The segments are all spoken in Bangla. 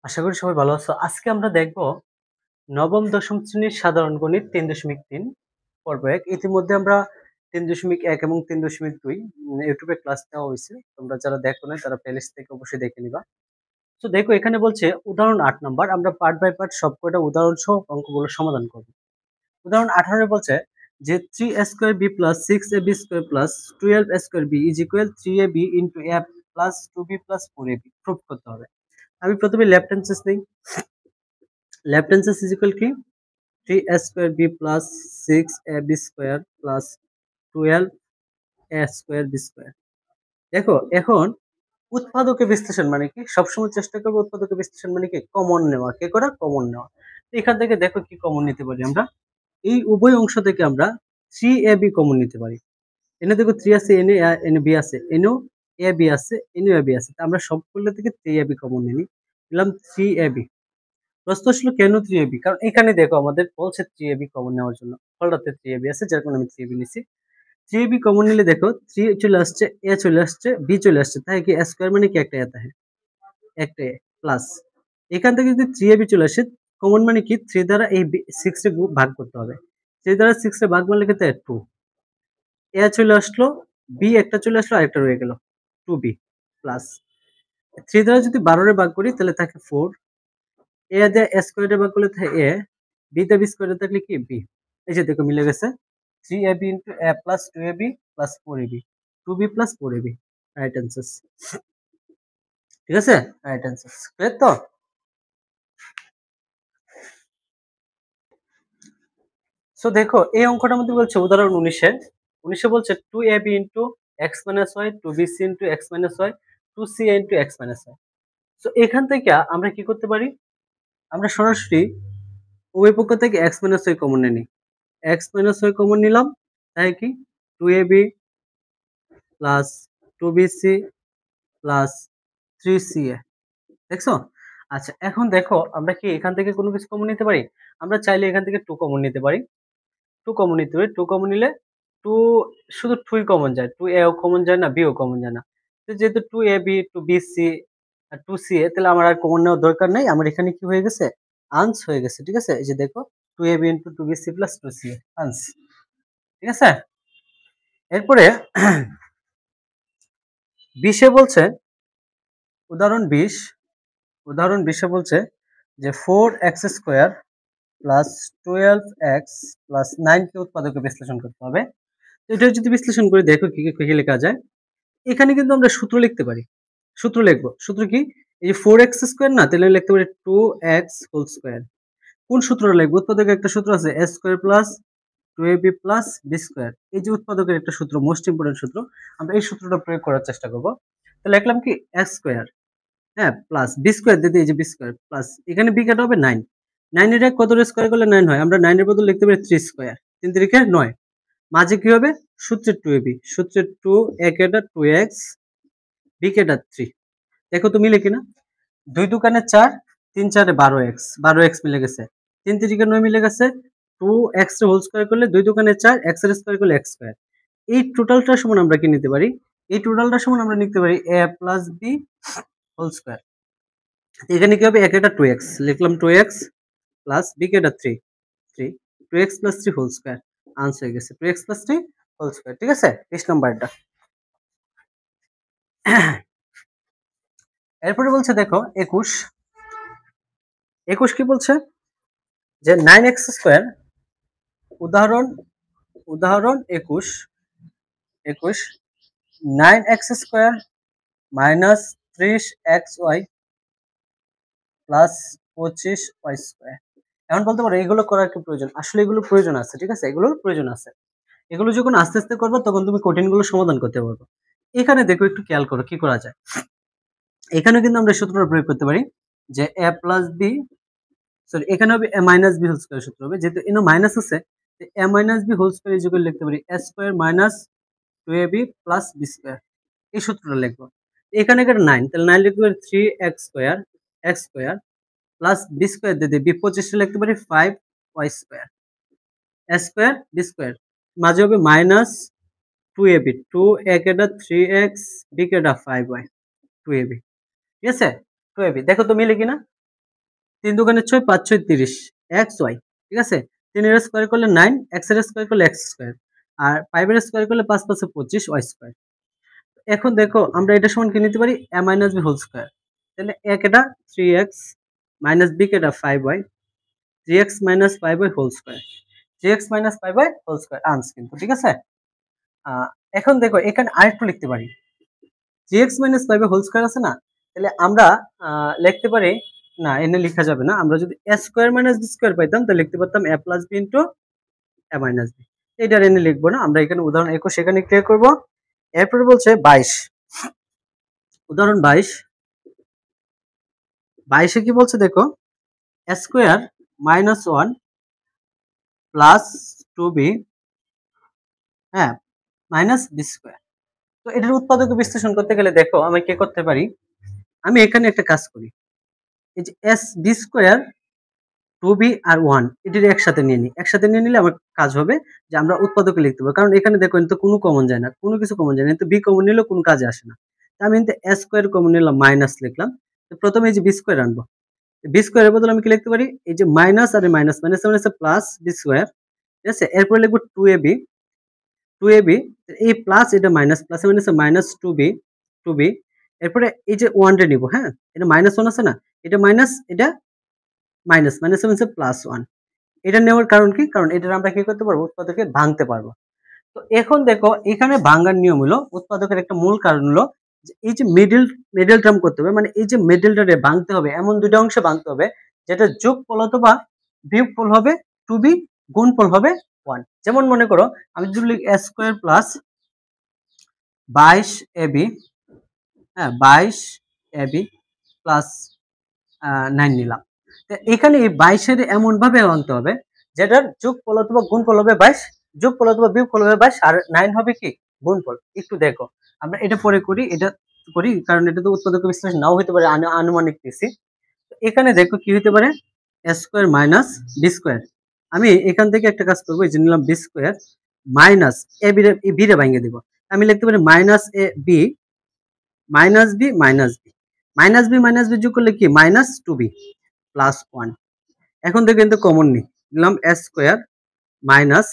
আশা করি সবাই ভালো আছো। আজকে আমরা দেখব নবম দশম শ্রেণীর সাধারণ গণিত ৩.৩ পর্ব ১। ইতিমধ্যে আমরা ৩.১ এবং ৩.২ ইউটিউবে ক্লাস দেওয়া হয়েছে। তোমরা যারা দেখো নাই তারা প্লেলিস্ট থেকে অবশ্যই দেখে নিবা। তো দেখো এখানে বলছে উদাহরণ ৮ নাম্বার, আমরা পার্ট বাই পার্ট সবকটা উদাহরণ সহ অঙ্কগুলো সমাধান করব। উদাহরণ 18 বলছে যে 3a² b + 6ab² + 12a² b = 3ab * a + 2b + 4ab proof করতে হবে। আমি প্রথমে লেফট হ্যান্ড সাইড নেই। Left hand side is equal কি 3a² b + 6ab² + 12a²b²। দেখো এখন উৎপাদকে বিশ্লেষণ মানে কি, সবসময় চেষ্টা করবো উৎপাদকে বিশ্লেষণ মানে কি কমন নেওয়া। কে করা? কমন নেওয়া। এখান থেকে দেখো কি কমন নিতে পারি আমরা। এই উভয় অংশ থেকে আমরা 3ab কমন নিতে পারি। এনে দেখো 3 আছে, এনে এনে b আছে, এনেও ab আছে, এনেও ab আছে। আমরা সবগুলো থেকে 3ab কমন নিই। নিলাম 3ab। প্রশ্ন আসলো কেন 3ab? কারণ এখানে দেখো আমাদের বলছে 3ab কমন নেওয়ার জন্য। ফলটাতে 3ab আছে, যার কারণে আমি 3ab নিছি। 3ab কমন নিলে দেখো 3 চলে আসছে, a চলে আসছে, b চলে আসছে। তাই কি a স্কয়ার মানে কি একটা a থাকে, একটা a প্লাস এখান থেকে যদি 3ab চলে আসে, কমন মানে কি 3 দ্বারা এই 6 কে ভাগ করতে হবে। 3 দ্বারা 6 কে ভাগ করলে কত? 2। a চলে আসলো, b একটা চলে আসলো, আরেকটা রয়ে গেল 2b প্লাস 3 দ্বারা যদি 12 রে ভাগ করি তাহলে থাকে 4। এ দিয়ে a স্কয়ারে ভাগ করলে থাকে a, b দিয়ে b স্কয়ারে থাকলে কি b। এই যে দেখো মিলে গেছে 3ab * a + 2ab + 4ab 2b + 4ab। Right answer. ঠিক আছে, রাইট অ্যান্সার। ক্লিয়ার তো? সো দেখো এই অঙ্কটার মধ্যে বলছে উদাহরণ 19 বলছে 2ab * x - y 2bc * x - y 2ca * x - y। So এখান থেকে আমরা কি করতে পারি? আমরা সরাসরি উভয় পক্ষ থেকে x - y কমন নিই। x - y কমন নিলাম, তাই কি 2ab + 2bc + 3ca। দেখছো? আচ্ছা এখন দেখো আমরা কি এখান থেকে কোনো কিছু কমন নিতে পারি? আমরা চাইলে এখান থেকে 2 কমন নিতে পারি। 2 কমন নিতে পারি। 2 কমন নিলে 2 শুধু 2 ই কমন যায়। 2a ও কমন যায় না, b ও কমন যায় না। তো যেহেতু 2ab 2bc আর 2ca, তাহলে আমার আর কমন নেওয়ার দরকার নাই। আমার এখানে কি হয়ে গেছে? আনস হয়ে গেছে। ঠিক আছে? এই যে দেখো 2ab * 2bc + 2ca আনস। ঠিক আছে? এরপরে 20 এ বলছে উদাহরণ 20 এ বলছে যে 4x² + 12x + 9 কে উৎপাদকে বিশ্লেষণ করতে হবে। এটা যদি বিশ্লেষণ করে দেখো কি লেখা যায়। এখানে কিন্তু আমরা সূত্র লিখতে পারি। সূত্র লিখবো। সূত্র কি? এই যে 4x² না, তাহলে লিখতে পারি 2x²। কোন সূত্রটা লিখবো? উৎপাদকের একটা সূত্র আছে a² + 2ab + b²। এই যে উৎপাদকের একটা সূত্র, মোস্ট ইম্পর্টেন্ট সূত্র। আমরা এই সূত্রটা প্রয়োগ করার চেষ্টা করব। তো লিখলাম কি a², হ্যাঁ, প্লাস b² দিয়ে দিই, এই যে b² প্লাস এখানে b কাটা হবে 9। 9 এর কত স্কয়ার করলে 9 হয়? আমরা 9 এর বদলে লিখতে পারি 3²। 3 3 কে 9। মাঝে কি হবে? সূত্রের 2ab, সূত্রের 2 a কেটা 2x, b কেটা 3। দেখো তো মিলে কিনা? 2 দোকানে 4, 3 4 12x, 12x মিলে গেছে। 3 3 কে 9 মিলে গেছে। 2x এর হোল স্কয়ার করলে 2 দোকানে 4, x এর স্কয়ার করলে x²। এই টোটালটা সমান আমরা কি নিতে পারি? এই টোটালটা সমান আমরা নিতে পারি a + b হোল স্কয়ার। এখানে কি হবে? a কেটা 2x, লিখলাম 2x প্লাস b কেটা 3, 3 2x + 3 হোল স্কয়ার। আনসার হয়ে গেছে 2x + 3 হোল স্কয়ার। ঠিক আছে? 20 নাম্বারটা। এরপরে বলছে দেখো 21 কি বলছে? যে 9x², উদাহরণ 21 9x² - 30xy + 25y²। এখন বলতে পারো এগুলো করার কি প্রয়োজন? আসলে এগুলো প্রয়োজন আছে। ঠিক আছে? এগুলোর প্রয়োজন আছে। এগুলো যখন আস্তে আস্তে করবে তখন তুমি কঠিনগুলো সমাধান করতে পারবে। এখানে দেখো একটু খেয়াল করো কি করা যায়। এখানে কিন্তু আমরা সূত্রটা প্রয়োগ করতে পারি যে a + b, সরি এখানে হবে a - b হোল স্কয়ার সূত্র হবে। যেহেতু এখানে মাইনাস আছে, a - b whole square equal লিখতে পারি a² - 2ab + b²। এই সূত্রটা লিখবো। এখানে 9, তাহলে 9 লিখতে পারি 3x² প্লাস b² দিয়ে দিই, b 25 লিখতে পারি 5y², a² b²। মাঝে হবে মাইনাস 2ab, 2a কেটা 3x, b কেটা 5y, 2ab। ঠিক আছে? 2ab। দেখো তো মিলে কিনা? 3 দুগুণে 6, 5 6 30 এক্স ওয়াই, ঠিক আছে। 3 এর স্কয়ার করলে 9, x এর স্কয়ার করলে x স্কয়ার, আর 5 এর স্কয়ার করলে 5 5 25 y স্কয়ার। এখন দেখো আমরা এটা সমান কি নিতে পারি, a minus b whole square. তাহলে a কেটা 3x মাইনাস b কেটা 5y, 3x minus 5y whole square, 3x minus 5y whole square answer কিন্তু, ঠিক আছে। এখন দেখো এখানে আরেকটু লিখতে পারি, 3x minus 5y whole square আছে না, তাহলে আমরা লিখতে পারি, না এনে লেখা যাবে না, আমরা যদি a square minus b square পাইতাম তাহলে লিখতে পারতাম a plus b into a minus b। এটা এনে লিখবো না, আমরা এখানে উদাহরণ 21 এখানে ক্লিয়ার করব। এরপরে বলছে 22, উদাহরণ 22, 22 এ কি বলছে দেখো, a square minus 1 plus 2b, হ্যাঁ, মাইনাস b স্কয়ার। তো এটার উৎপাদক বিশ্লেষণ করতে গেলে দেখো আমি কি করতে পারি, আমি এখানে একটা কাজ করি, এই যে s b স্কয়ার 2b আর 1 এটির একসাথে নিয়ে নিই, একসাথে নিয়ে নিলে আমার কাজ হবে যে আমরা উৎপাদকে লিখতে পারবো, কারণ এখানে দেখো কিন্তু কোনো কমন যায় না, কোনো কিছু কমন যায় না, কিন্তু b কমন নিলেও কোনো কাজে আসে না। আমি কিন্তু a স্কয়ার কমন নিলাম, মাইনাস লিখলাম। তো প্রথমে এই যে b স্কয়ার আনবো, b স্কয়ারের বদলে আমি কি লিখতে পারি, এই যে মাইনাস আর মাইনাস মাইনাস মানে প্লাস b স্কয়ার, ঠিক আছে। এরপর লিখবো 2ab, 2ab, এই প্লাস এটা মাইনাস, প্লাস মানে মাইনাস 2b, 2b। এরপরে এই যে 1 টা নিব, হ্যাঁ, এটা মাইনাস 1 আছে না, এটা মাইনাস, এটা মাইনাস, মাইনাস মানে প্লাস 1। এটা নেওয়ার কারণ কি, কারণ এটা আমরা কি করতে পারবো, উৎপাদকে ভাঙতে পারবো। তো এখন দেখো এখানে ভাঙার নিয়ম হলো, উৎপাদকের একটা মূল কারণ হলো যে এই যে মিডল টার্ম করতে হবে, মানে এই যে মিডলটারে ভাঙতে হবে, এমন দুটো অংশে ভাঙতে হবে যেটা যোগফল অথবা বিয়োগফল হবে 2b, গুণফল হবে 1। যেমন মনে করো আমি যদি লিখি a স্কয়ার প্লাস 22ab, হ্যাঁ 22ab প্লাস 9 নিলাম। তো এখানে এই 22 এর এমন ভাবে আনতে হবে যেটার যোগফল অথবা গুণফল হবে 22, যোগফল অথবা বিয়োগফল হবে 22, আর 9 হবে কি গুণফল। একটু দেখো আমরা এটা পরে করি, এটা করি, কারণ এটা তো উৎপাদক বিশ্লেষণ নাও হতে পারে, আনুমানিক দিছি। এখানে দেখো কি হতে পারে, a square minus b square. আমি এখান থেকে একটা কাজ করবো, এই যে নিলাম b square minus a b রে ভাঙিয়ে দেব, আমি লিখতে পারি minus a b, minus b minus b, minus b minus b যোগ করলে কি মাইনাস 2b প্লাস 1। এখন থেকে কিন্তু কমন নেই, দিলাম a স্কয়ার মাইনাস,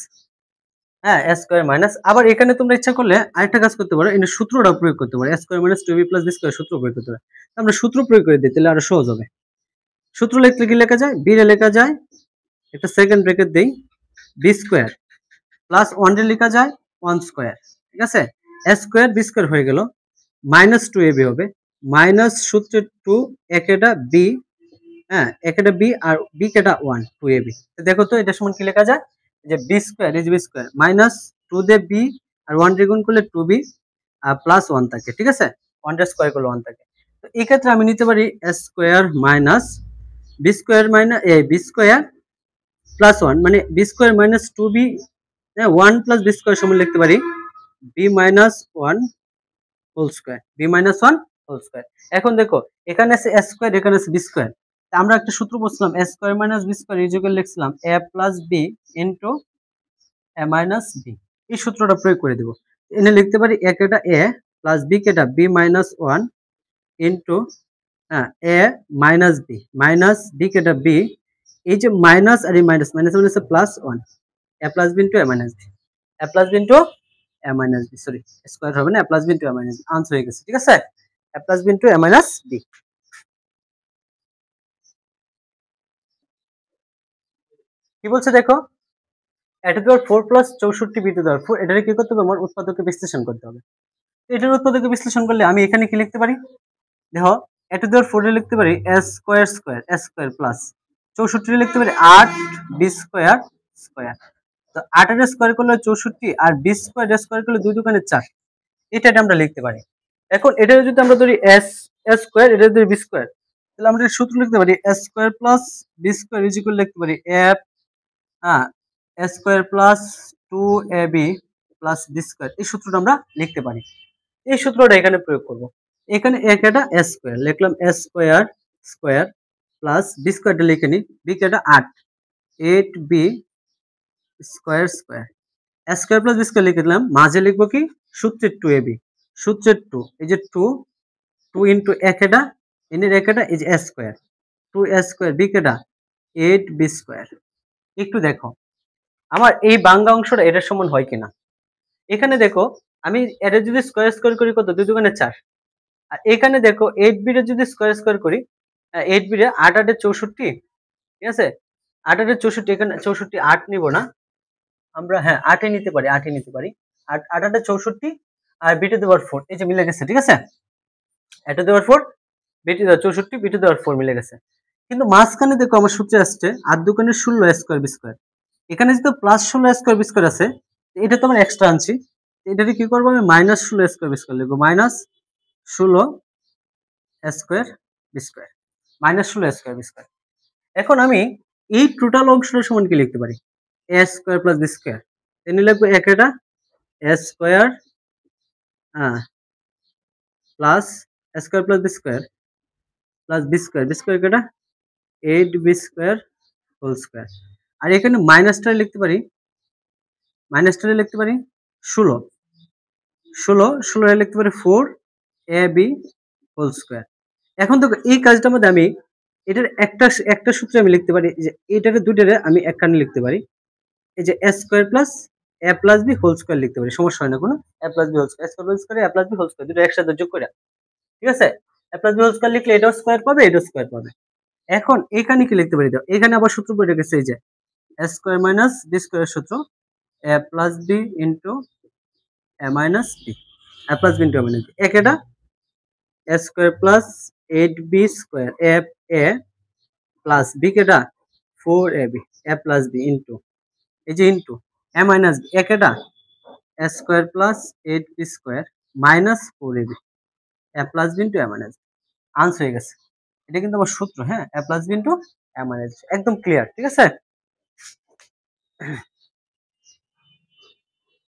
হ্যাঁ a স্কয়ার মাইনাস, আবার এখানে তোমরা ইচ্ছা করলে আরেকটা কাজ করতে পারো, এর সূত্রটা প্রয়োগ করতে পারো, a square minus 2b plus b square সূত্র প্রয়োগ করতে পারো। আমরা সূত্র প্রয়োগ করে দিই, তাহলে আরো সহজ হবে। সূত্র লিখলে কি লেখা যায়, b রে লেখা যায়, একটা সেকেন্ড ব্র্যাকেট দেই, b স্কয়ার প্লাস 1 রে লেখা যায় 1 স্কয়ার, ঠিক আছে। a স্কয়ার b স্কয়ার হয়ে গেল, মাইনাস 2ab হবে, মাইনাস সূত্রের 2, একেটা b, হ্যাঁ একেটা b আর b কেটা 1, 2ab। দেখো তো এটা সমান কি লেখা যায়, যে b square is b square minus 2 দিয়ে b আর 1 রে গুণ করলে 2b আর প্লাস 1 থাকে, ঠিক আছে, 1 রে স্কয়ার করলে 1 থাকে। তো এই ক্ষেত্রে আমি নিতে পারি a square minus b square minus b square plus 1, মানে b square minus 2b, 1 plus b square সমান লিখতে পারি b minus 1 whole square, b minus 1 whole square. এখন দেখো এখানে আছে a স্কয়ার, এখানে আছে b স্কয়ার, আমরা একটা সূত্র বলছিলাম a square minus b square equal লিখছিলাম a plus b into a minus b। এই সূত্রটা প্রয়োগ করে দেব, এনে লিখতে পারি a কেটা a প্লাস b কেটা b minus 1 into a minus b কেটা b, এই যে মাইনাস আর এই মাইনাস মাইনাস মানে plus 1, a plus b into a minus b, a plus b into a minus b, sorry square হবে না, a plus b into a minus b answer হয়ে গেছে, ঠিক আছে, a plus b into a minus b। কি বলছে দেখো, a to the power 4 plus 64 b to the power 4, এটারে কি করতে হবে, আমার উৎপাদকে বিশ্লেষণ করতে হবে। এটার উৎপাদকে বিশ্লেষণ করলে আমি এখানে কি লিখতে পারি, দেখো a টু দি পাওয়ার 4 এ লিখতে পারি a square square, a square plus 64 এ লিখতে পারি 8 b স্কয়ার স্কয়ার। তো 8 এর স্কয়ার করলে 64 আর b স্কয়ার এর স্কয়ার করলে 2 দুগুণে 4, এটা আমরা লিখতে পারি। এখন এটা যদি আমরা ধরি s স্কয়ার, এটা যদি b স্কয়ার, তাহলে আমরা সূত্র লিখতে পারি a square plus b square is equal লিখতে পারি a square plus 2ab plus b square, এই সূত্রটা আমরা লিখতে পারি। এই সূত্রটা এখানে প্রয়োগ করব, এখানে একটা a স্কয়ার লিখলাম, a square square plus b স্কয়ারটা লিখে নি, b কেটা 8b square square, a square plus b square লিখে দিলাম, মাঝে লিখবো কি সূত্রের 2ab, সূত্রের 2, এই যে 2 ইনটু একেটা এনের একেটা এই যে a square, 2a square B কেটা 8b স্কয়ার। একটু দেখো আমার এই বাংলা অংশটা এটার সমান হয় কিনা। এখানে দেখো আমি এটা যদি স্কয়ার স্কয়ার করি কত 2 দুগুণে 4। আর এখানে দেখো 8b এর যদি স্কয়ার স্কয়ার করি 8b এর 8 8 এ 64, ঠিক আছে? 8 8 এ 64, এখানে 64 8 নিব না আমরা, হ্যাঁ 8 এ নিতে পারি, 8 এ নিতে পারি। 8 8 8 এ 64 আর b টু দি পাওয়ার 4, এই যে মিলে গেছে, ঠিক আছে? a to the power 4 b to the power 64 b to the power 4 মিলে গেছে। কিন্তু মাঝখানে দেখো আমার সূত্রে আসছে 8 দুগুণে 16 স্কয়ার বি স্কয়ার। এখানে যেহেতু প্লাস 16 স্কয়ার বি স্কয়ার আছে, এটা তো আমরা এক্সট্রা আনছি। এটাকে কি করব আমি মাইনাস 16 স্কয়ার বি স্কয়ার লিখব, minus 16 square B square, minus 16 square B square. এখন আমি এই টোটাল অংশটা সমান কি লিখতে পারি, a square plus B square. এনে লিখবো একটা a square plus square plus B square plus B square, B square কেটা 8b স্কয়ার হোল স্কয়ার। আর এখানে মাইনাসটা লিখতে পারি, মাইনাসটা লিখতে পারি 16 16 16 এ লিখতে পারি 4ab হোল স্কয়ার। এখন তো এই কাজটার মধ্যে আমি এটার একটা সূত্রে আমি লিখতে পারি যে এটারে দুইটারে আমি একখানে লিখতে পারি, এই যে a square plus a plus b whole square লিখতে পারি, সমস্যা হয় না কোনো। a plus b whole square, square plus square a plus b whole square দুটো একসাথে যোগ করে, ঠিক আছে? a plus b whole square লিখলে এটাও স্কয়ার পাবে এটাও স্কয়ার পাবে। এখন এখানে কি লিখতে পারি, দাও এখানে আবার সূত্র পড়ে গেছে, এই যে a স্কয়ার মাইনাস b স্কয়ারের সূত্র a plus b into a minus b, a plus b into a minus b। এটা a square plus 8b square a plus b কেটা 4ab a plus b into, এই যে ইনটু a মাইনাস b এটা a square plus 8b square minus 4ab a plus b into a minus b। Answer হয়ে গেছে। এটা কিন্তু আমার সূত্র, হ্যাঁ, a plus b into a minus b, একদম ক্লিয়ার, ঠিক আছে?